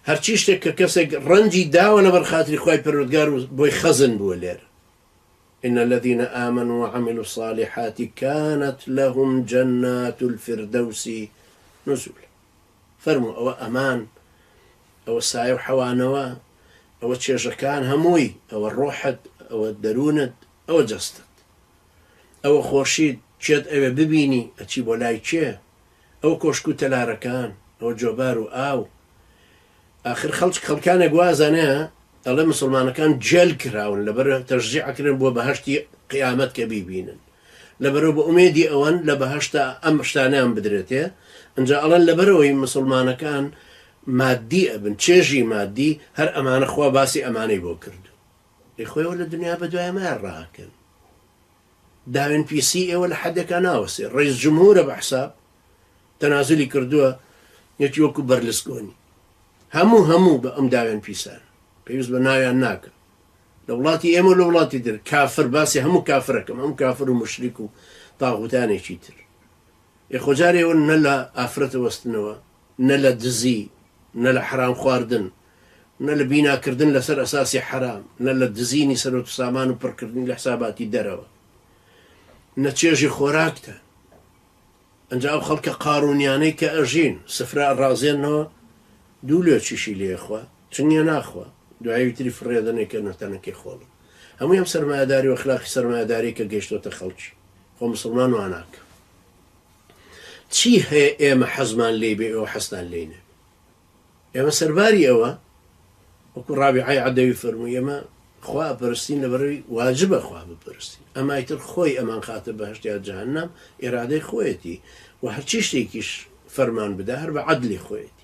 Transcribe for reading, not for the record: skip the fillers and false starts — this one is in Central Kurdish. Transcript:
هەرچی شتێک کە کەسێک ڕەنجی داوە لەبەر خاتری خوای پەروەردگار و بۆی خەزن بووە لێرە. إن الذين آمنوا وعملوا الصالحات كانت لهم جنات الفردوس نزولا. فرموا أو أمان أو السعي وحوانوا أو تشيشكان هموي أو الروحد أو الدرونت أو جستت أو خورشيد تشيد أو ببيني أتشيب ولاي تشيه أو كوشكو تلاركان أو جوبارو أو آخر خلقان يقوازنا الله مسلمان كان جل كراون لبر ترجيع كرن بو بهشتي قيامت كبيبينن لبرو بأميدي أون لبهشتا أمشتانيان بدرته انجا الله لبروي مسلمان كان مادي ابن تشيجي مادي هر أمان أخوة باسي أماني بو كردو إخوة ولا الدنيا بدوية ما راكن داوين بي سي ولا حدا كان آوسي رئيس جمهور بحساب تنازلي كردوه يتيوكو برلسكوني همو بأم داوين بيسان بيوز بنايان ناكا لولاتي ايمو لولاتي در كافر باسي همو كافركم هم كافر ومشرك طاغوتاني شيتر يخو جاري ون نلا آفرت وستنوا نلا دزي نلا حرام خواردن نلا بينا كردن لسر أساسي حرام نلا دزيني سروت سامان وبر كردن لحساباتي دروا نتشيجي خوراكتا انجا او خلق قارونياني كأجين سفراء الرازين نوا دولو تشيشي لي اخوا تشنيا ناخوا دعاوي تري فريدني كأنه كي خولو همو يم سرماية داري واخلاقي سرماية داري كجيشتو تخلشي خو مسلمان واناك تشي هي ايما حزمان ليبي او حسنان لينا ايما سرباري اوا وكو رابعي عدوي فرمو ايما خوا برستين لبروي واجب خوا ببرستين اما يتر خوي امان خاطب بهشتيات جهنم ارادة خويتي وهرچي شتيكيش فرمان بدهر بعدلي خويتي